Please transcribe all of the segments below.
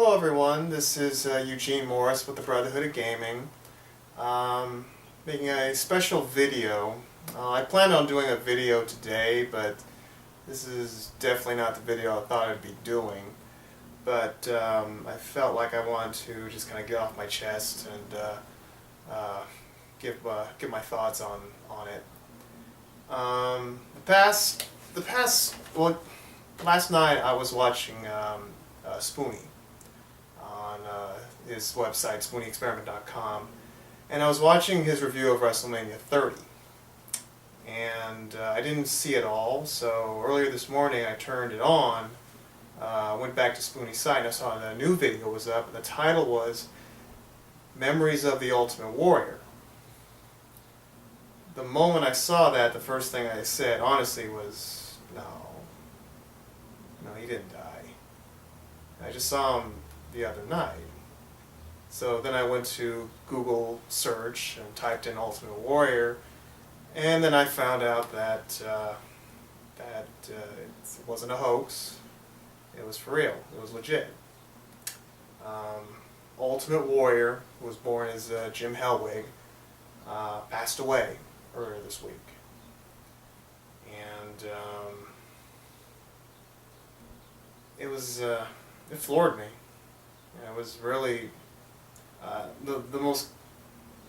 Hello everyone, this is Eugene Morris with the Brotherhood of Gaming, making a special video. I planned on doing a video today, but this is definitely not the video I thought I'd be doing. But I felt like I wanted to just kind of get off my chest and give my thoughts on it. Last night I was watching Spoonie on his website, SpoonieExperiment.com, and I was watching his review of WrestleMania 30. And I didn't see it all, so earlier this morning I turned it on, went back to Spoonie's site, and I saw a new video was up, and the title was Memories of the Ultimate Warrior. The moment I saw that, the first thing I said, honestly, was, no, he didn't die. I just saw him the other night. So then I went to Google search and typed in Ultimate Warrior, and then I found out that it wasn't a hoax. It was for real. It was legit. Ultimate Warrior, who was born as Jim Hellwig, passed away earlier this week. And it floored me. It was really the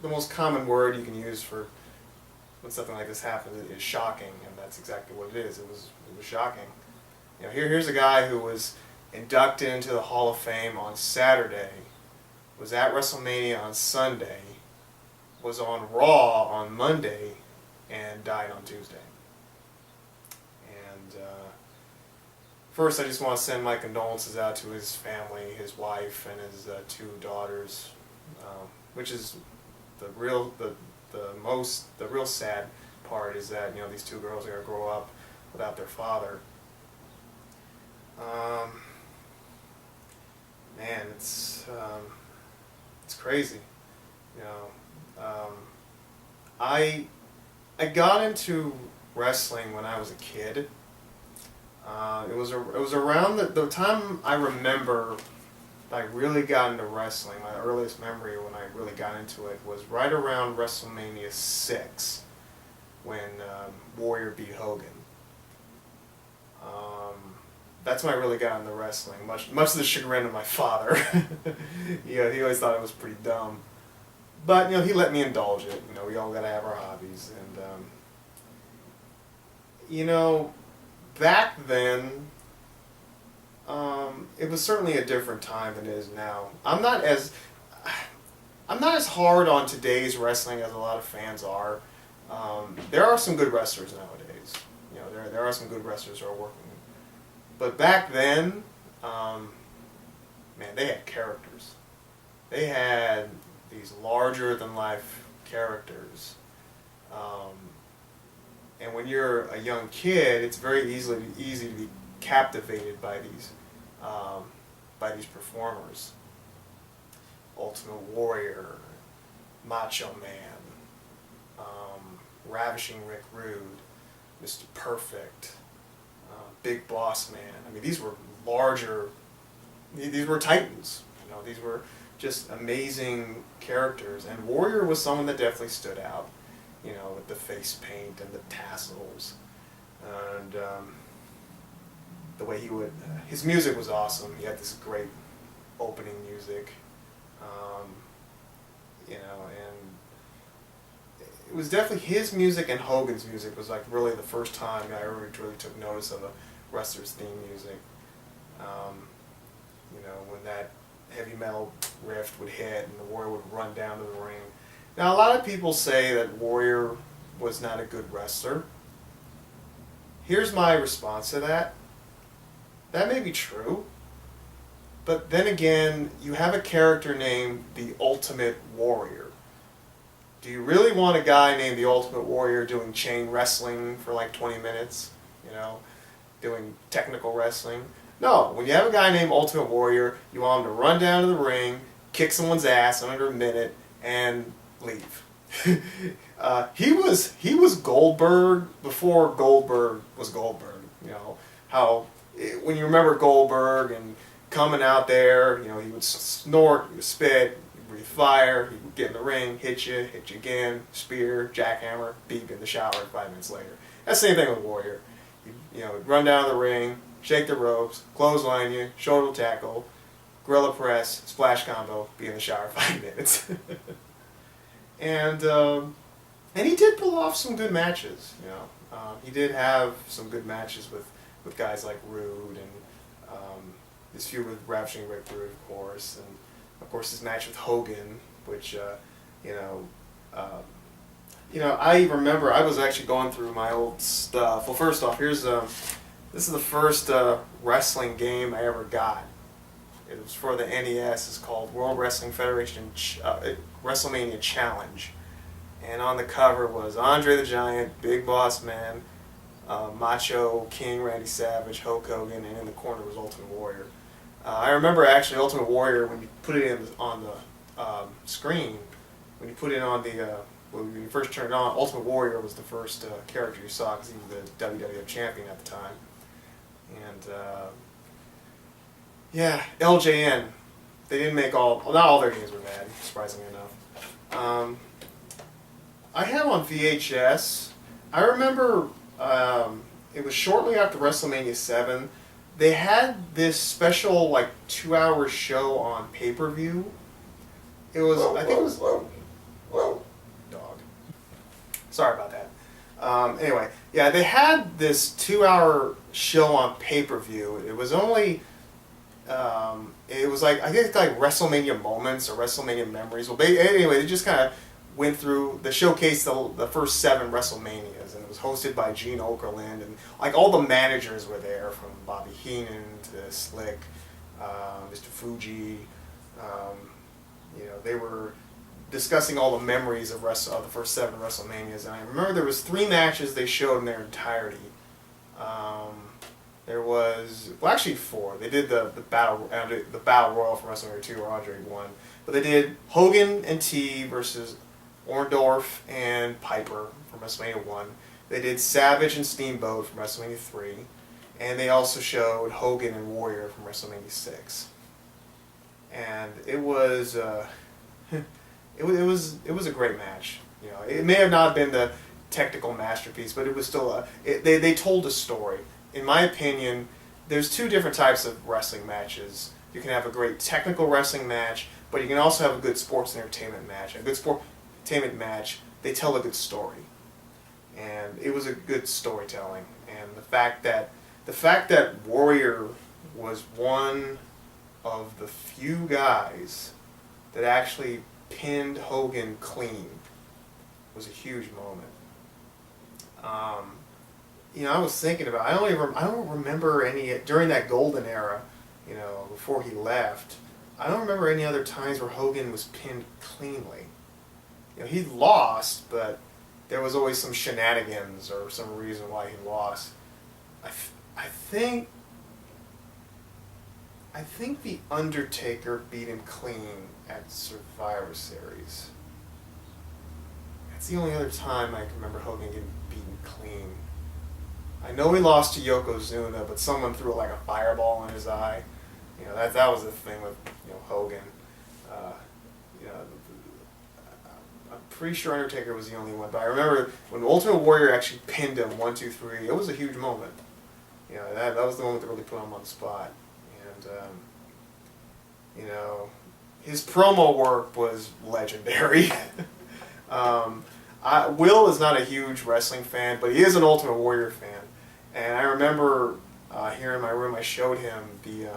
most common word you can use for when something like this happens is shocking, and that's exactly what it is. It was shocking. Here's a guy who was inducted into the Hall of Fame on Saturday, was at WrestleMania on Sunday, was on Raw on Monday, and died on Tuesday. And first, I just want to send my condolences out to his family, his wife, and his two daughters, which is the real sad part is that these two girls are going to grow up without their father. Man, it's crazy. I got into wrestling when I was a kid. It was around the time I remember I really got into wrestling. My earliest memory when I really got into it was right around WrestleMania 6 when Warrior beat Hogan. That's when I really got into wrestling, much to the chagrin of my father. He always thought it was pretty dumb. But he let me indulge it. We all gotta have our hobbies, and back then, it was certainly a different time than it is now. I'm not as hard on today's wrestling as a lot of fans are. There are some good wrestlers nowadays. There are some good wrestlers who are working. But back then, man, they had characters. They had these larger-than-life characters. And when you're a young kid, it's very easy to be captivated by these performers. Ultimate Warrior, Macho Man, Ravishing Rick Rude, Mr. Perfect, Big Boss Man. I mean, these were these were titans. These were just amazing characters. And Warrior was someone that definitely stood out. With the face paint and the tassels, and the way his music was awesome. He had this great opening music, and it was definitely his music and Hogan's music was like really the first time I ever really took notice of a wrestler's theme music. When that heavy metal riff would hit and the Warrior would run down to the ring. Now, a lot of people say that Warrior was not a good wrestler. Here's my response to that. That may be true, but then again, you have a character named the Ultimate Warrior. Do you really want a guy named the Ultimate Warrior doing chain wrestling for like 20 minutes? Doing technical wrestling? No, when you have a guy named Ultimate Warrior, you want him to run down to the ring, kick someone's ass in under a minute, and leave. He was Goldberg before Goldberg was Goldberg. How when you remember Goldberg and coming out there, he would snort, he would spit, he'd breathe fire, he would get in the ring, hit you again, spear, jackhammer, beep, in the shower 5 minutes later. That's the same thing with Warrior. He'd run down the ring, shake the ropes, clothesline you, shoulder tackle, gorilla press, splash combo, be in the shower 5 minutes. And he did pull off some good matches, he did have some good matches with guys like Rude, and his feud with Ravishing Rick Rude, of course, and of course his match with Hogan, which I remember I was actually going through my old stuff. Well, first off, this is the first wrestling game I ever got. It was for the NES. It's called World Wrestling Federation WrestleMania Challenge. And on the cover was Andre the Giant, Big Boss Man, Macho King Randy Savage, Hulk Hogan, and in the corner was Ultimate Warrior. I remember actually Ultimate Warrior, when you put it on the screen, when you put it on when you first turned it on, Ultimate Warrior was the first character you saw, because he was the WWF champion at the time. And yeah, LJN. They didn't make not all their games were bad, surprisingly enough. I have on VHS, I remember it was shortly after WrestleMania 7, they had this special 2-hour show on pay-per-view. It was, I think it was, dog. Sorry about that. Anyway, yeah, they had this 2-hour show on pay-per-view. It was only, it was I guess WrestleMania Moments or WrestleMania Memories. Well, anyway, they just kind of went through the showcase the first 7 WrestleManias, and it was hosted by Gene Okerlund, and all the managers were there, from Bobby Heenan to Slick, Mr. Fuji. They were discussing all the memories of the first 7 WrestleManias, and I remember there was 3 matches they showed in their entirety. There was, well, actually 4. They did the battle royal from WrestleMania 2 where Andre won, but they did Hogan and T versus Orndorff and Piper from WrestleMania 1. They did Savage and Steamboat from WrestleMania 3, and they also showed Hogan and Warrior from WrestleMania 6. And it was it was a great match. It may have not been the technical masterpiece, but it was still they told a story. In my opinion, there's 2 different types of wrestling matches. You can have a great technical wrestling match, but you can also have a good sports entertainment match. A good sports entertainment match, they tell a good story, and it was a good storytelling. And the fact that Warrior was one of the few guys that actually pinned Hogan clean was a huge moment. I was thinking about, I don't remember any during that golden era, before he left. I don't remember any other times where Hogan was pinned cleanly. He lost, but there was always some shenanigans or some reason why he lost. I think The Undertaker beat him clean at Survivor Series. That's the only other time I can remember Hogan getting beaten clean. I know he lost to Yokozuna, but someone threw a fireball in his eye. That was the thing with Hogan. I'm pretty sure Undertaker was the only one, but I remember when Ultimate Warrior actually pinned him 1, 2, 3. It was a huge moment. That was the moment that really put him on the spot. And his promo work was legendary. Will is not a huge wrestling fan, but he is an Ultimate Warrior fan. And I remember here in my room, I showed him the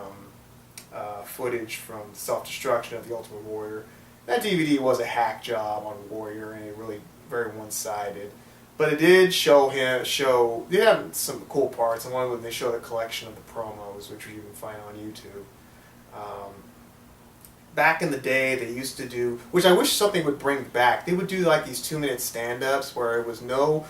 footage from Self-Destruction of the Ultimate Warrior. That DVD was a hack job on Warrior, and it really very one-sided. But it did they have some cool parts, and one of them they showed a collection of the promos, which you can find on YouTube. Back in the day, they used to do, which I wish something would bring back, they would do these 2-minute stand-ups where it was no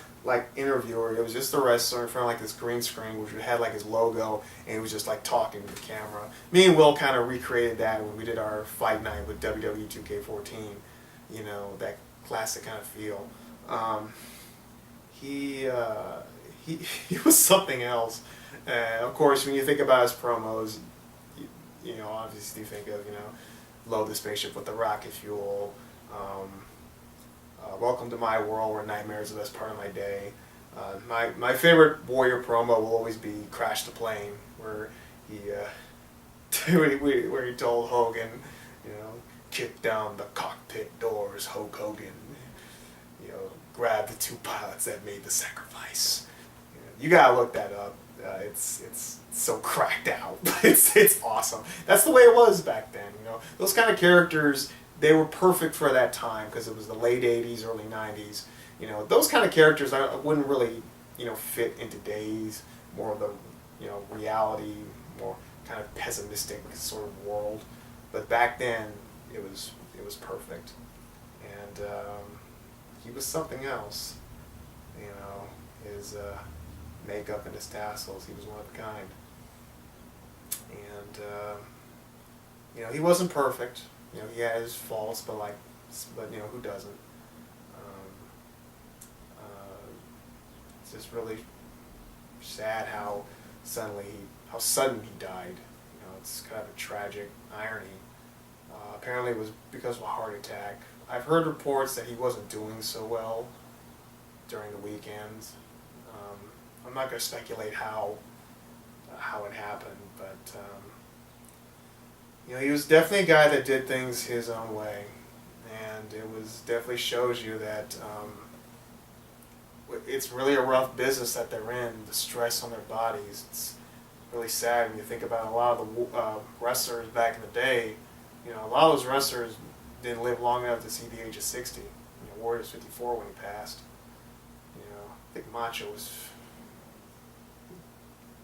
interviewer, it was just the wrestler in front of this green screen, which had his logo, and he was just talking to the camera. Me and Will kind of recreated that when we did our fight night with WWE 2K14, that classic kind of feel. He was something else. Of course, when you think about his promos, obviously you think of, load the spaceship with the rocket fuel, welcome to my world where nightmares are the best part of my day. My favorite Warrior promo will always be Crash the Plane, where he where he told Hogan, kick down the cockpit doors, Hulk Hogan, grab the two pilots that made the sacrifice. You gotta look that up. It's so cracked out, but it's awesome. That's the way it was back then. Those kind of characters, they were perfect for that time because it was the late '80s, early '90s. Those kind of characters I wouldn't really fit in today's more of the reality, more kind of pessimistic sort of world. But back then it was perfect, and he was something else. His makeup and his tassels, he was one of a kind. And he wasn't perfect. He had his faults, but who doesn't? It's just really sad how sudden he died. It's kind of a tragic irony. Apparently it was because of a heart attack. I've heard reports that he wasn't doing so well during the weekends. I'm not going to speculate how it happened, but he was definitely a guy that did things his own way, and it definitely shows you that it's really a rough business that they're in. The stress on their bodies, it's really sad when you think about a lot of the wrestlers back in the day. A lot of those wrestlers didn't live long enough to see the age of 60. Warrior's 54 when he passed. I think Macho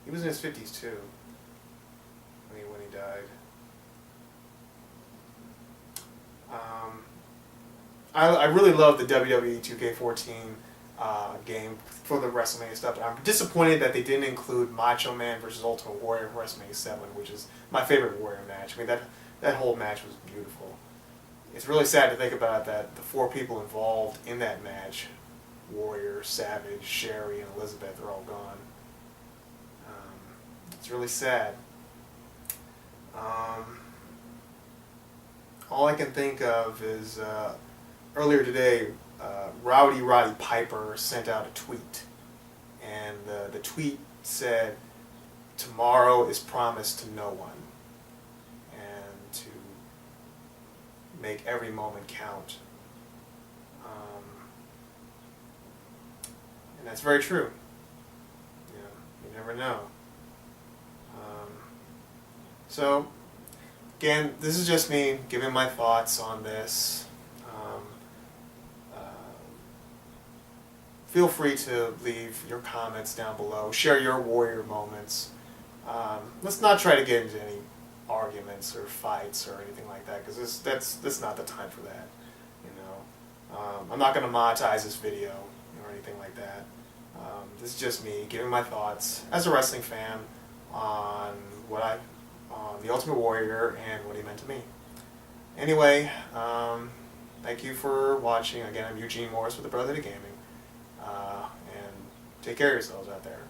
he was in his 50s too when he died. I really love the WWE 2K14 game for the WrestleMania stuff. I'm disappointed that they didn't include Macho Man versus Ultimate Warrior for WrestleMania 7, which is my favorite Warrior match. That whole match was beautiful. It's really sad to think about that the 4 people involved in that match, Warrior, Savage, Sherry, and Elizabeth, are all gone. It's really sad. All I can think of is earlier today, Rowdy Roddy Piper sent out a tweet, and the tweet said, "Tomorrow is promised to no one, and to make every moment count." And that's very true. You never know. So, again, this is just me giving my thoughts on this. Feel free to leave your comments down below. Share your Warrior moments. Let's not try to get into any arguments or fights or anything like that, because that's not the time for that. I'm not going to monetize this video or anything like that. This is just me giving my thoughts as a wrestling fan on the Ultimate Warrior and what he meant to me. Anyway, thank you for watching. Again, I'm Eugene Morris with the Brotherhood of Gaming. And take care of yourselves out there.